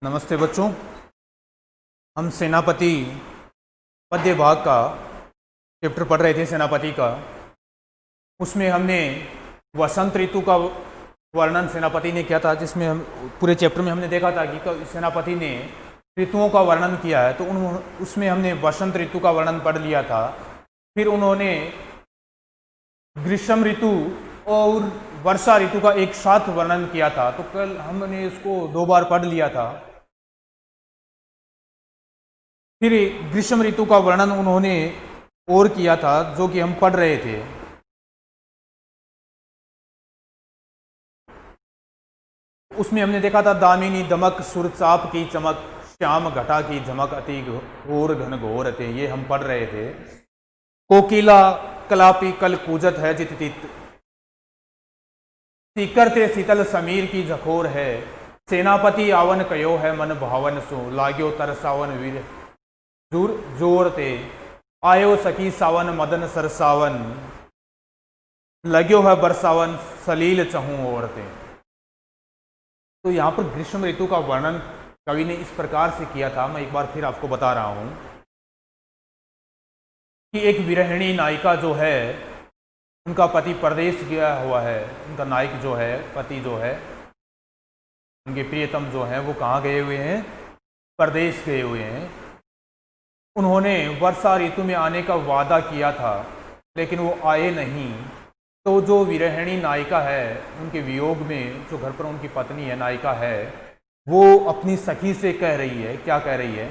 नमस्ते बच्चों। हम सेनापति पद्य भाग का चैप्टर पढ़ रहे थे सेनापति का। उसमें हमने वसंत ऋतु का वर्णन सेनापति ने किया था, जिसमें हम पूरे चैप्टर में हमने देखा था कि सेनापति ने ऋतुओं का वर्णन किया है। तो उसमें हमने वसंत ऋतु का वर्णन पढ़ लिया था। फिर उन्होंने ग्रीष्म ऋतु और वर्षा ऋतु का एक साथ वर्णन किया था। तो कल हमने इसको 2 बार पढ़ लिया था। फिर ग्रीष्म ऋतु का वर्णन उन्होंने और किया था, जो कि हम पढ़ रहे थे। उसमें हमने देखा था दामिनी दमक सुरचाप की चमक श्याम घटा की झमक अति घोर घन घोर अति, ये हम पढ़ रहे थे। कोकिला कलापी कल कूजत है जित तित सीकरते शीतल समीर की झकोर है। सेनापति आवन कयो है मन भावन सो लाग्यो तरसावन वीर दूर जोरते आयो सखी सावन मदन सरसावन लग्यो है बरसावन सलील चहूं ओरते। तो यहां पर ग्रीष्म ऋतु का वर्णन कवि ने इस प्रकार से किया था। मैं एक बार फिर आपको बता रहा हूं कि एक विरहिणी नायिका जो है, उनका पति परदेश गया हुआ है। उनका नायक जो है, पति जो है, उनके प्रियतम जो है, वो कहाँ गए हुए हैं? परदेश गए हुए हैं। उन्होंने वर्षा ऋतु में आने का वादा किया था, लेकिन वो आए नहीं। तो जो विरहिणी नायिका है, उनके वियोग में जो घर पर उनकी पत्नी है, नायिका है, वो अपनी सखी से कह रही है, क्या कह रही है?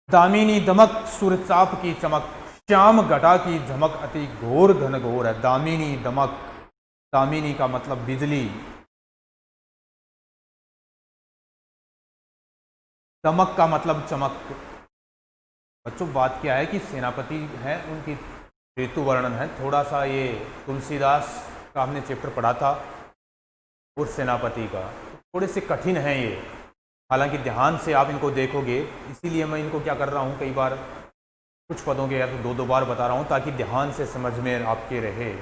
दामिनी दमक सुरचाप की चमक श्याम घटा की झमक अति घोर घन घोर है। दामिनी दमक, दामिनी का मतलब बिजली, दमक का मतलब चमक। बच्चों बात क्या है कि सेनापति हैं, उनकी ऋतु वर्णन है। थोड़ा सा ये तुलसीदास का हमने चैप्टर पढ़ा था और सेनापति का, थोड़े से कठिन है ये। हालांकि ध्यान से आप इनको देखोगे, इसीलिए मैं इनको क्या कर रहा हूँ, कई बार कुछ पदों के या तो 2 बार बता रहा हूँ, ताकि ध्यान से समझ में आपके रहे।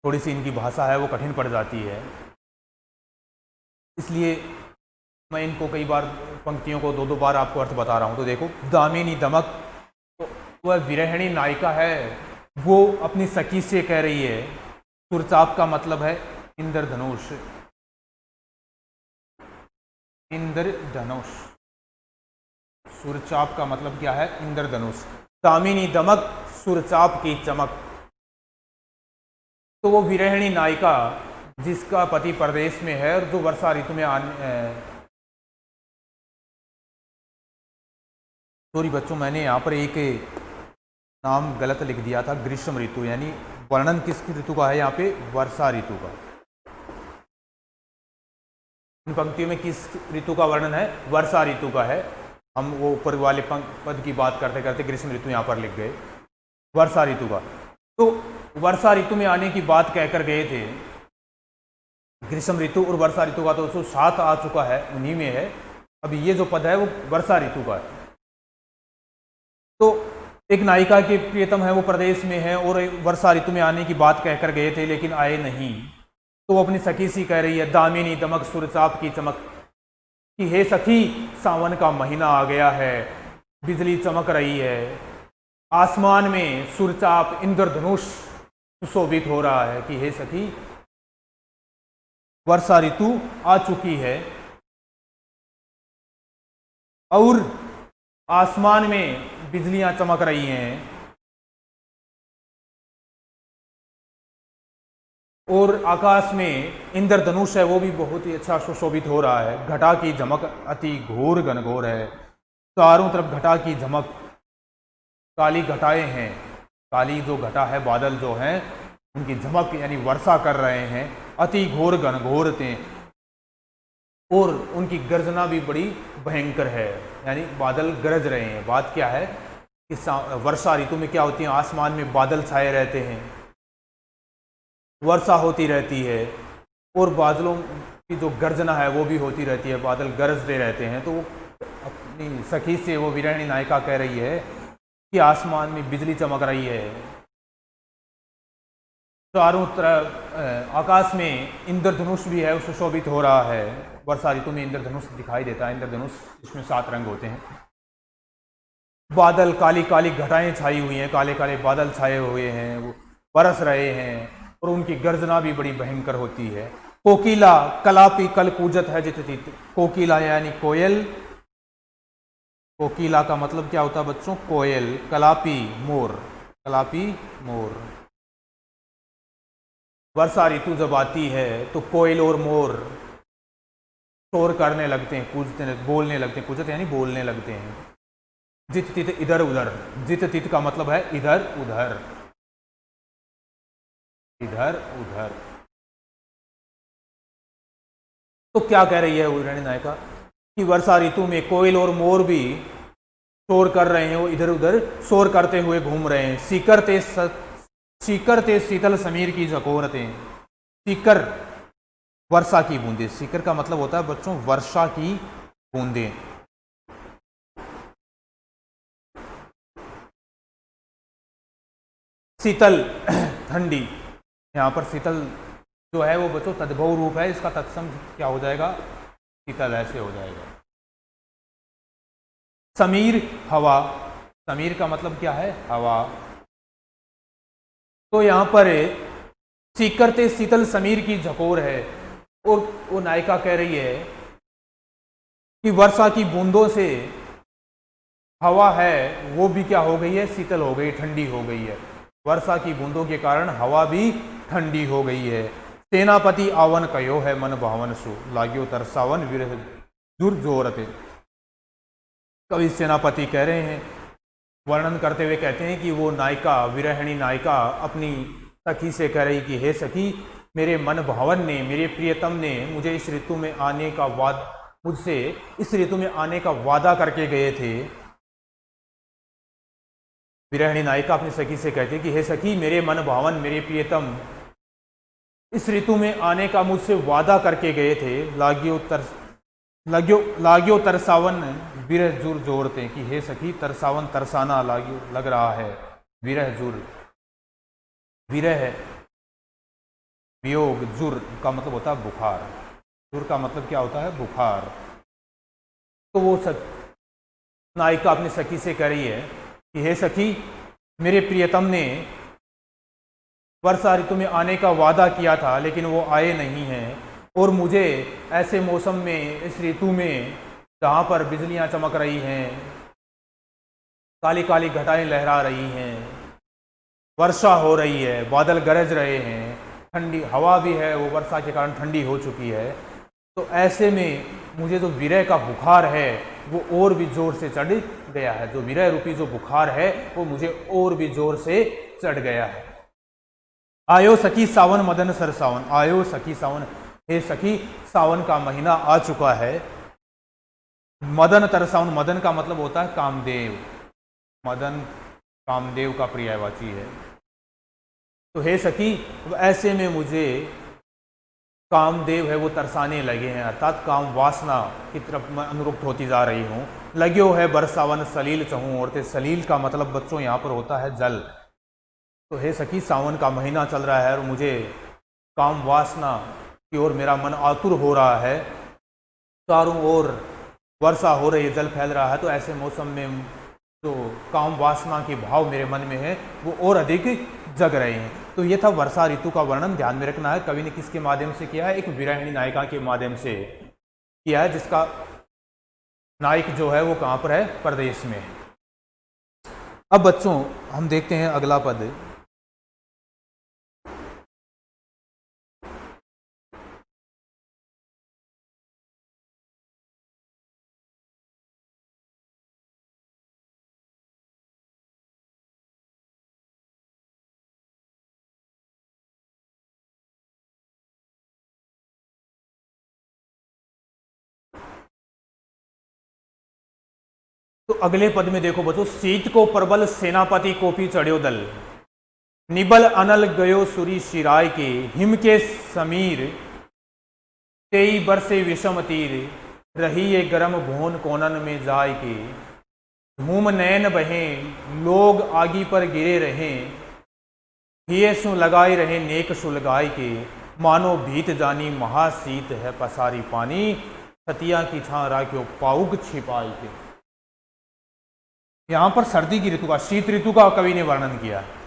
थोड़ी सी इनकी भाषा है वो कठिन पड़ जाती है, इसलिए मैं इनको कई बार पंक्तियों को 2 बार आपको अर्थ बता रहा हूं। तो देखो, दामिनी दमक, तो वह विरहिणी नायिका है, वो अपनी सखी से कह रही है। सुरचाप का मतलब है इंद्रधनुष, इंद्रधनुष। सुरचाप का मतलब क्या है? इंद्रधनुष। दामिनी दमक सुरचाप की चमक। तो वो विरहिणी नायिका जिसका पति परदेश में है और जो वर्षा ऋतु में सॉरी बच्चों, मैंने यहाँ पर एक नाम गलत लिख दिया था, ग्रीष्म ऋतु। यानी वर्णन किस ऋतु का है यहाँ पे? वर्षा ऋतु का। इन पंक्तियों में किस ऋतु का वर्णन है? वर्षा ऋतु का है। हम वो ऊपर वाले पद की बात करते करते ग्रीष्म ऋतु यहाँ पर लिख गए, वर्षा ऋतु का। तो वर्षा ऋतु में आने की बात कहकर गए थे। ग्रीष्म ऋतु और वर्षा ऋतु का तो साथ आ चुका है, उन्हीं में है। अब ये जो पद है वो वर्षा ऋतु का है। तो एक नायिका के प्रियतम है, वो प्रदेश में है और वर्षा ऋतु में आने की बात कहकर गए थे, लेकिन आए नहीं। तो वो अपनी सखी सी कह रही है, दामिनी दमक सुरचाप की चमक, कि हे सखी, सावन का महीना आ गया है, बिजली चमक रही है, आसमान में सुरचाप इंद्रधनुष सुशोभित हो रहा है, कि हे सखी, वर्षा ऋतु आ चुकी है और आसमान में बिजलियां चमक रही हैं और आकाश में इंद्रधनुष है, वो भी बहुत ही अच्छा सुशोभित हो रहा है। घटा की झमक अति घोर घनघोर है। चारों तरफ घटा की झमक, काली घटाएं हैं। काली जो घटा है, बादल जो हैं, उनकी झमक यानी वर्षा कर रहे हैं। अति घोर घनघोर थे, और उनकी गर्जना भी बड़ी भयंकर है, यानी बादल गरज रहे हैं। बात क्या है कि वर्षा ऋतु में क्या होती है? आसमान में बादल छाए रहते हैं, वर्षा होती रहती है और बादलों की जो गर्जना है वो भी होती रहती है, बादल गरजते रहते हैं। तो वो अपनी सखी से, वो विरहिणी नायिका कह रही है कि आसमान में बिजली चमक रही है, चारों तरफ आकाश में इंद्रधनुष भी है, उससे शोभित हो रहा है। वर्षा ऋतु में इंद्रधनुष दिखाई देता है। इंद्रधनुष, इसमें 7 रंग होते हैं। बादल, काली काली घटाएं छाई हुई हैं, काले काले बादल छाए हुए हैं, वो बरस रहे हैं और उनकी गर्जना भी बड़ी भयंकर होती है। कोकिला कलापी कल कूजत है जित तित। कोकिला यानी कोयल। कोकिला का मतलब क्या होता है बच्चों? कोयल। कलापी मोर, कलापी मोर। वर्षा ऋतु जब आती है तो कोयल और मोर शोर करने लगते हैं, कूजते, बोलने लगते हैं। कूजत यानी बोलने लगते हैं। जित तित इधर उधर। जित तित का मतलब है इधर उधर, इधर उधर। तो क्या कह रही है उदयनी नायिका कि वर्षा ऋतु में कोयल और मोर भी शोर कर रहे हैं, वो इधर उधर शोर करते हुए घूम रहे हैं। सीकर ते शीतल समीर की झकोरतें। सीकर वर्षा की बूंदे। सीकर का मतलब होता है बच्चों वर्षा की बूंदें। शीतल ठंडी। यहाँ पर शीतल जो है वो बच्चों तद्भव रूप है, इसका तत्सम क्या हो जाएगा? शीतल, ऐसे हो जाएगा। समीर हवा। समीर का मतलब क्या है? हवा। तो यहाँ पर सीकरते शीतल समीर की झकोर है और वो नायिका कह रही है कि वर्षा की बूंदों से हवा है वो भी क्या हो गई है? शीतल हो गई, ठंडी हो गई है। वर्षा की बूंदों के कारण हवा भी ठंडी हो गई है। सेनापति आवन कयो है मन भावन सु। लाग्यो तरसावन विरह दूर जोरते। कवि सेनापति कह रहे हैं, वर्णन करते हुए कहते हैं कि वो नायिका, विरहिणी नायिका अपनी सखी से कह रही कि हे सखी, मेरे मन भावन ने, मेरे प्रियतम ने मुझे इस ऋतु में आने का मुझसे इस ऋतु में आने का वादा करके गए थे। विरहिणी नायिका अपनी सखी से कहती है कि हे सखी, मेरे मन भावन, मेरे प्रियतम इस ऋतु में आने का मुझसे वादा करके गए थे। लाग्यो तरसावन विरह जुर जोरते कि हे सखी, तरसावन तरसाना लाग्यो लग रहा है। विरह जुर, विरह वियोग, जुर का मतलब होता है बुखार। जुर का मतलब क्या होता है? बुखार। तो वो नायिका अपनी सखी से कह रही है कि हे सखी, मेरे प्रियतम ने वर्षा ऋतु में आने का वादा किया था लेकिन वो आए नहीं हैं, और मुझे ऐसे मौसम में, इस ऋतु में जहाँ पर बिजलियाँ चमक रही हैं, काली काली घटाएं लहरा रही हैं, वर्षा हो रही है, बादल गरज रहे हैं, ठंडी हवा भी है, वो वर्षा के कारण ठंडी हो चुकी है, तो ऐसे में मुझे जो विरह का बुखार है वो और भी जोर से चढ़ गया है। जो विरह रूपी जो बुखार है वो मुझे और भी जोर से चढ़ गया है। आयो सखी सावन मदन सर सावन। आयो सखी सावन, हे सखी, सावन का महीना आ चुका है। मदन तरसावन, मदन का मतलब होता है कामदेव। मदन कामदेव का पर्यायवाची है। तो हे सखी, ऐसे में मुझे कामदेव है वो तरसाने लगे हैं, अर्थात काम वासना की तरफ मैं अनुरुक्त होती जा रही हूँ। लग्यो है बरसावन सलील चहूँ औरते। सलील का मतलब बच्चों यहाँ पर होता है जल। तो हे सखी, सावन का महीना चल रहा है और मुझे काम वासना की ओर मेरा मन आतुर हो रहा है। चारों ओर वर्षा हो रही है, जल फैल रहा है, तो ऐसे मौसम में जो काम वासना के भाव मेरे मन में है वो और अधिक जग रहे हैं। तो ये था वर्षा ऋतु का वर्णन। ध्यान में रखना है कवि ने किसके माध्यम से किया है? एक विरहिणी नायिका के माध्यम से किया है, जिसका नायक जो है वो कहाँ पर है? प्रदेश में। अब बच्चों हम देखते हैं अगला पद। तो अगले पद में देखो बच्चों, शीत को प्रबल सेनापति कोपी चढ़्यो दल। निबल अनल गयो सुरी शिराय के। हिम के समीर तेई बरसे विषम तीर। रही ये गरम भोन कोनन में जाय के। धूम नैन बहें लोग आगी पर गिरे रहें। हिये सु लगाई रहे नेक सुलगाई के, मानो भीत जानी महाशीत है पसारी पानी, सतिया की छां राख्यो पाउक छिपाई के। यहां पर सर्दी की ऋतु का, शीत ऋतु का कवि ने वर्णन किया है।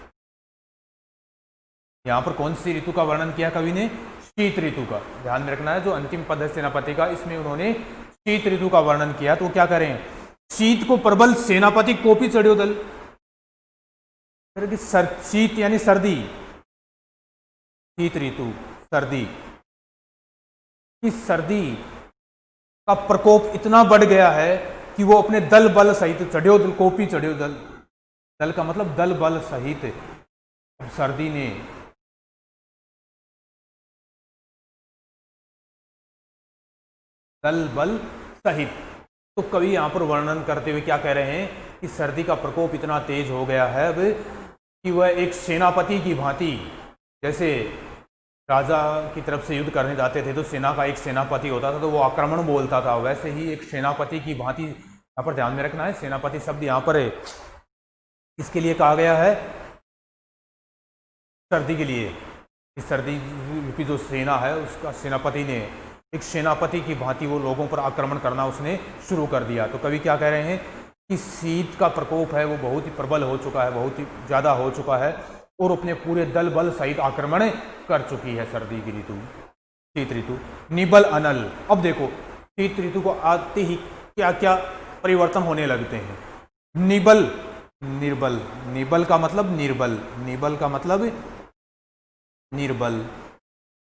यहां पर कौन सी ऋतु का वर्णन किया कवि ने? शीत ऋतु का। ध्यान में रखना है, जो अंतिम पद है सेनापति का, इसमें उन्होंने शीत ऋतु का वर्णन किया। तो क्या करें? शीत को प्रबल सेनापति कोपी चढ़ियो दल, शीत यानी सर्दी, शीत ऋतु सर्दी। इस सर्दी का प्रकोप इतना बढ़ गया है कि वो अपने दल बल सहित चढ़ियो दल, कोपी चढ़ियो दल, दल का मतलब दल बल सहित। अब सर्दी ने दल बल सहित, तो कवि यहां पर वर्णन करते हुए क्या कह रहे हैं कि सर्दी का प्रकोप इतना तेज हो गया है अब कि वह एक सेनापति की भांति, जैसे राजा की तरफ से युद्ध करने जाते थे तो सेना का एक सेनापति होता था तो वो आक्रमण बोलता था, वैसे ही एक सेनापति की भांति, यहाँ पर ध्यान में रखना है सेनापति शब्द यहाँ पर इसके लिए कहा गया है, सर्दी के लिए। इस सर्दी की जो सेना है उसका सेनापति ने एक सेनापति की भांति वो लोगों पर आक्रमण करना उसने शुरू कर दिया। तो कवि क्या कह रहे हैं कि शीत का प्रकोप है वो बहुत ही प्रबल हो चुका है, बहुत ही ज़्यादा हो चुका है और अपने पूरे दल बल सहित आक्रमण कर चुकी है सर्दी की ऋतु, शीत ऋतु। निबल अनल, अब देखो शीत ऋतु को आते ही क्या क्या परिवर्तन होने लगते हैं। निबल, निर्बल, निबल का मतलब निर्बल, निबल का मतलब निर्बल।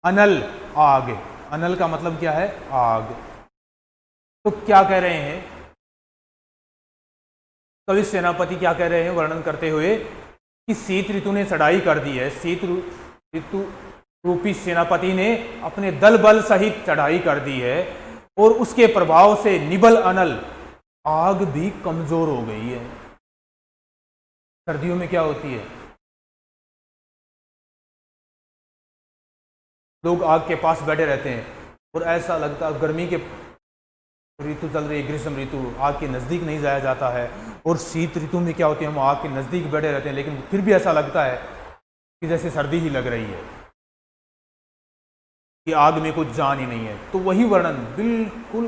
अनल, आग, अनल का मतलब क्या है? आग। तो क्या कह रहे हैं कवि सेनापति, क्या कह रहे हैं वर्णन करते हुए कि शीत ऋतु ने चढ़ाई कर दी है, शीत ऋतु रूपी सेनापति ने अपने दल बल सहित चढ़ाई कर दी है और उसके प्रभाव से निबल अनल, आग भी कमजोर हो गई है। सर्दियों में क्या होती है? लोग आग के पास बैठे रहते हैं और ऐसा लगता है गर्मी के ऋतु चल रही है, ग्रीष्म ऋतु, आग के नज़दीक नहीं जाया जाता है। और शीत ऋतु में क्या होती है? हम आग के नज़दीक बैठे रहते हैं लेकिन फिर भी ऐसा लगता है कि जैसे सर्दी ही लग रही है, कि आग में कुछ जान ही नहीं है। तो वही वर्णन बिल्कुल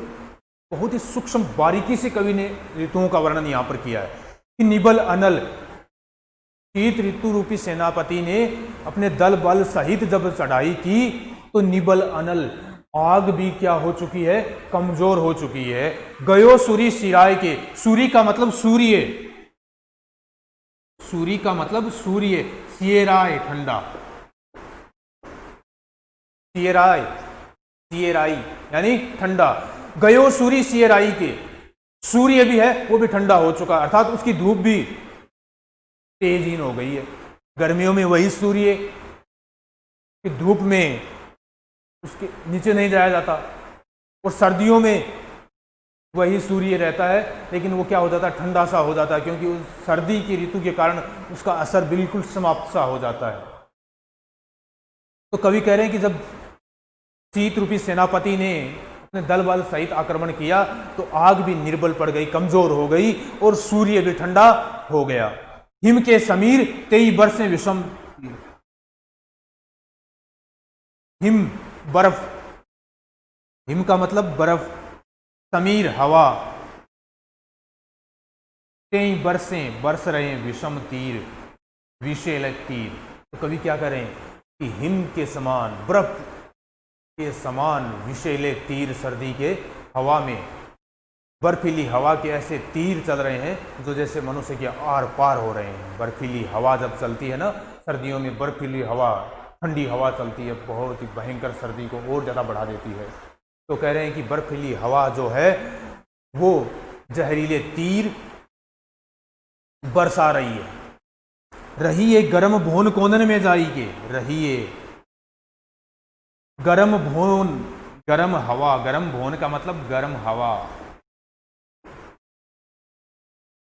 बहुत ही सूक्ष्म बारीकी से कवि ने ऋतुओं का वर्णन यहाँ पर किया है कि निबल अनल, शीत ऋतु रूपी सेनापति ने अपने दल बल सहित जब चढ़ाई की तो निबल अनल, आग भी क्या हो चुकी है? कमजोर हो चुकी है। गयो सूरी सिराय के, सूरी का मतलब सूर्य, सूरी का मतलब सूर्य, सियराय ठंडा, सियराय, सियराई यानी ठंडा। गयो सूरी सियराई के, सूर्य भी है वो भी ठंडा हो चुका, अर्थात उसकी धूप भी तेजहीन हो गई है। गर्मियों में वही सूर्य की धूप में उसके नीचे नहीं जाया जाता और सर्दियों में वही सूर्य रहता है लेकिन वो क्या हो जाता है? ठंडा सा हो जाता है, क्योंकि उस सर्दी की ऋतु के कारण उसका असर बिल्कुल समाप्त सा हो जाता है। तो कवि कह रहे हैं कि जब शीत रूपी सेनापति ने अपने दल बल सहित आक्रमण किया तो आग भी निर्बल पड़ गई, कमजोर हो गई और सूर्य भी ठंडा हो गया। हिम के समीर 23 बरसें विषम, हिम बर्फ, हिम का मतलब बर्फ, समीर हवा, 23 बरसें बरस रहे हैं विषम तीर, विषैल तीर। तो कवि क्या करें कि हिम के समान, बर्फ के समान विषैले तीर सर्दी के हवा में, बर्फीली हवा के ऐसे तीर चल रहे हैं जो जैसे मनुष्य के आर पार हो रहे हैं। बर्फीली हवा जब चलती है ना सर्दियों में, बर्फीली हवा, ठंडी हवा चलती है, बहुत ही भयंकर सर्दी को और ज़्यादा बढ़ा देती है। तो कह रहे हैं कि बर्फीली हवा जो है वो जहरीले तीर बरसा रही है। रहिए गर्म भोन कोनन में जाइए, रहिए गर्म भोन, गर्म हवा, गर्म भोन का मतलब गर्म हवा।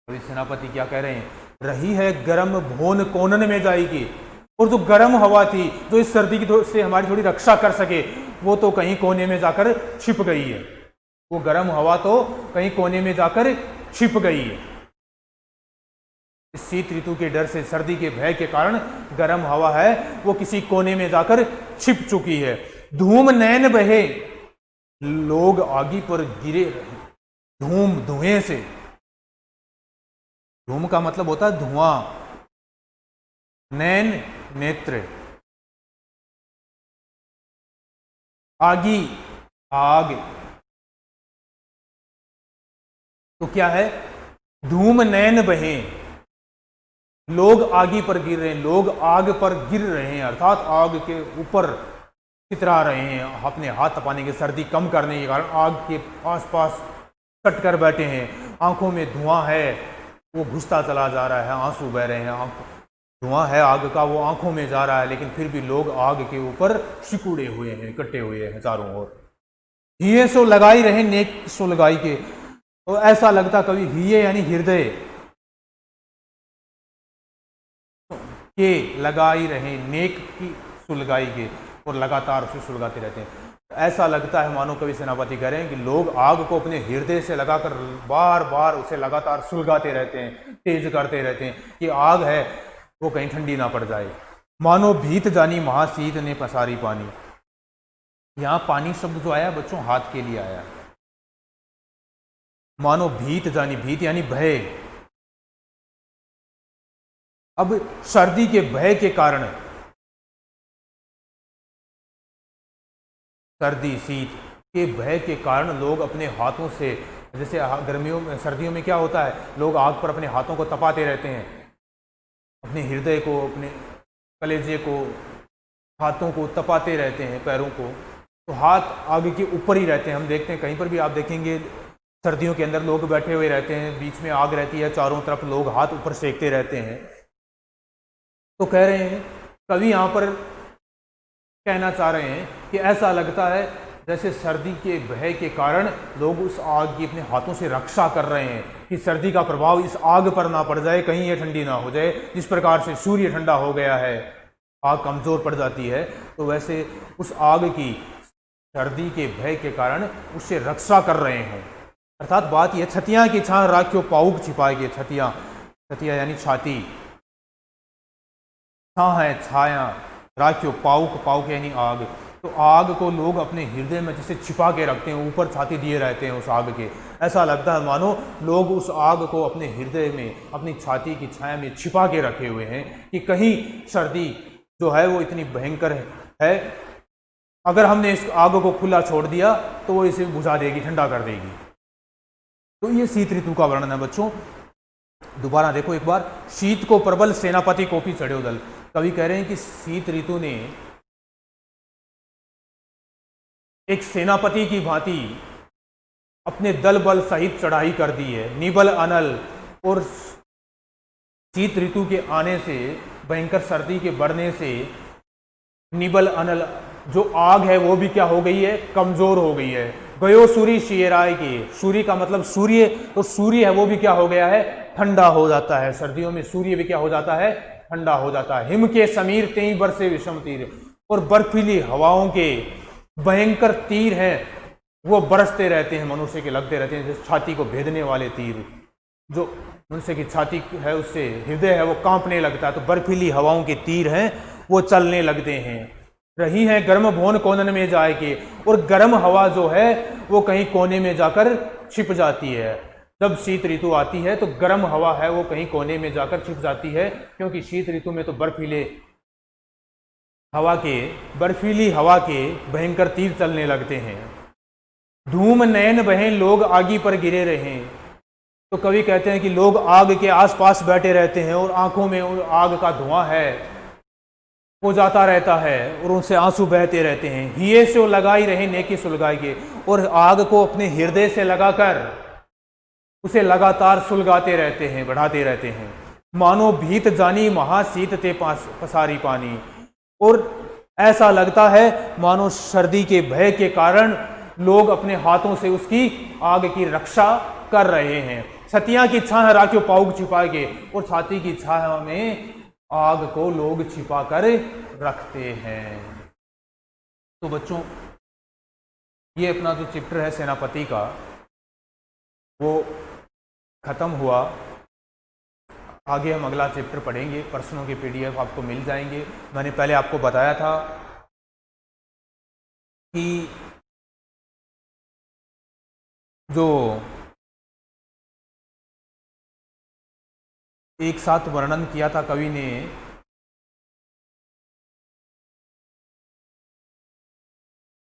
तो सेनापति क्या कह रहे हैं? रही है गर्म भोन कोनन में जाएगी, और जो गर्म हवा थी जो इस सर्दी की से हमारी थोड़ी रक्षा कर सके वो तो कहीं कोने में जाकर छिप गई है, वो गर्म हवा तो कहीं कोने में जाकर छिप गई है। इस शीत ऋतु के डर से, सर्दी के भय के कारण गर्म हवा है वो किसी कोने में जाकर छिप चुकी है। धूम नैन बहे, लोग आगी पर गिरे रहे। धूम, धुएं से, धूम का मतलब होता है धुआं, नैन नेत्र, आगी आग, तो क्या है, धूम नैन बहे, लोग आगी पर गिर रहे हैं, लोग आग पर गिर रहे हैं, अर्थात आग के ऊपर चितरा रहे हैं, अपने हाथ तपाने के, सर्दी कम करने के कारण आग के आसपास कट कर बैठे हैं। आंखों में धुआं है वो घुसता चला जा रहा है, आंसू बह रहे हैं, धुआं है आग का वो आंखों में जा रहा है, लेकिन फिर भी लोग आग के ऊपर सिकुड़े हुए हैं, इकट्ठे हुए हैं चारों ओर। हिये सो लगाई रहे नेक सो लगाई के, तो ऐसा लगता कभी, हिये यानी हृदय के लगाई रहे, नेक की सुलगाई के, और लगातार उसे सुलगाते रहते हैं। ऐसा लगता है मानो कवि सेनापति कह रहे हैं कि लोग आग को अपने हृदय से लगाकर बार बार उसे लगातार सुलगाते रहते हैं, तेज करते रहते हैं कि आग है वो कहीं ठंडी ना पड़ जाए। मानो भीत जानी महाशीत ने पसारी पानी, यहां पानी शब्द जो आया बच्चों हाथ के लिए आया। मानो भीत जानी, भीत यानी भय। अब सर्दी के भय के कारण, सर्दी शीत के भय के कारण लोग अपने हाथों से, जैसे गर्मियों में, सर्दियों में क्या होता है, लोग आग पर अपने हाथों को तपाते रहते हैं, अपने हृदय को, अपने कलेजे को, हाथों को तपाते रहते हैं, पैरों को, तो हाथ आग के ऊपर ही रहते हैं। हम देखते हैं कहीं पर भी आप देखेंगे सर्दियों के अंदर लोग बैठे हुए रहते हैं, बीच में आग रहती है, चारों तरफ लोग हाथ ऊपर सेकते रहते हैं। तो कह रहे हैं कवि यहाँ पर कहना चाह रहे हैं कि ऐसा लगता है जैसे सर्दी के भय के कारण लोग उस आग की अपने हाथों से रक्षा कर रहे हैं कि सर्दी का प्रभाव इस आग पर ना पड़ जाए, कहीं ये ठंडी ना हो जाए। जिस प्रकार से सूर्य ठंडा हो गया है, आग कमजोर पड़ जाती है, तो वैसे उस आग की सर्दी के भय के कारण उससे रक्षा कर रहे हैं। अर्थात बात यह, छतियां की छां राख्यो पाउक छिपाएगे, छतियां, छतिया यानी छाती, छां है छाया, राख्यो पाउक, पाउक यानी आग, तो आग को लोग अपने हृदय में जैसे छिपा के रखते हैं, ऊपर छाती दिए रहते हैं उस आग के। ऐसा लगता है मानो लोग उस आग को अपने हृदय में, अपनी छाती की छाया में छिपा के रखे हुए हैं कि कहीं सर्दी जो है वो इतनी भयंकर है, अगर हमने इस आग को खुला छोड़ दिया तो वो इसे बुझा देगी, ठंडा कर देगी। तो ये शीत ऋतु का वर्णन है बच्चों। दोबारा देखो एक बार, शीत को प्रबल सेनापति कोपी चढ़ो दल। कवि कह रहे हैं कि शीत ऋतु ने एक सेनापति की भांति अपने दल बल सहित चढ़ाई कर दी है, निबल अनल। और शीत ऋतु के आने से, भयंकर सर्दी के बढ़ने से, निबल अनल जो आग है वो भी क्या हो गई है, कमजोर हो गई है। गयो सूर्य शियराय के, सूर्य का मतलब सूर्य, तो सूर्य है वो भी क्या हो गया है, ठंडा हो जाता है। सर्दियों में सूर्य भी क्या हो जाता है, ठंडा हो जाता है। हिम के समीर तेई बरसे विषम तीर, और बर्फीली हवाओं के भयंकर तीर हैं वो बरसते रहते हैं, मनुष्य के लगते रहते हैं, जैसे छाती को भेदने वाले तीर। जो मनुष्य की छाती है उससे हृदय है वो कांपने लगता है, तो बर्फीली हवाओं के तीर हैं वो चलने लगते हैं। रही है गर्म भोन कोनन में जाए के, और गर्म हवा जो है वो कहीं कोने में जाकर छिप जाती है। जब शीत ऋतु आती है तो गर्म हवा है वो कहीं कोने में जाकर छिप जाती है, क्योंकि शीत ऋतु में तो बर्फीली हवा के भयंकर तीर चलने लगते हैं। धूम नयन बहें लोग आगी पर गिरे रहे, तो कवि कहते हैं कि लोग आग के आसपास बैठे रहते हैं और आंखों में आग का धुआं है वो जाता रहता है और उनसे आंसू बहते रहते हैं। हिये से लगाई रहे नेकी सुलगाई के, और आग को अपने हृदय से लगाकर उसे लगातार सुलगाते रहते हैं, बढ़ाते रहते हैं। मानो भीत जानी महाशीत ते पसारी पानी, और ऐसा लगता है मानो सर्दी के भय के कारण लोग अपने हाथों से उसकी आग की रक्षा कर रहे हैं। छतियां की छाह राख्यो पाउक छिपा के, और छाती की छाया में आग को लोग छिपा कर रखते हैं। तो बच्चों ये अपना जो चैप्टर है सेनापति का वो खत्म हुआ। आगे हम अगला चैप्टर पढ़ेंगे। प्रश्नों के PDF आपको मिल जाएंगे। मैंने पहले आपको बताया था कि जो एक साथ वर्णन किया था कवि ने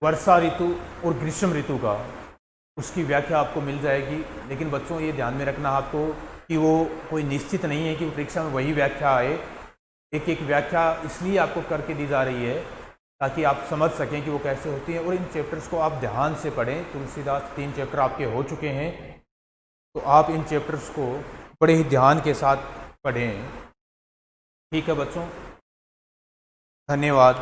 वर्षा ऋतु और ग्रीष्म ऋतु का, उसकी व्याख्या आपको मिल जाएगी। लेकिन बच्चों ये ध्यान में रखना आपको कि वो कोई निश्चित नहीं है कि परीक्षा में वही व्याख्या आए। एक एक व्याख्या इसलिए आपको करके दी जा रही है ताकि आप समझ सकें कि वो कैसे होती है। और इन चैप्टर्स को आप ध्यान से पढ़ें। तुलसीदास 3 चैप्टर आपके हो चुके हैं, तो आप इन चैप्टर्स को बड़े ही ध्यान के साथ पढ़ें। ठीक है बच्चों, धन्यवाद।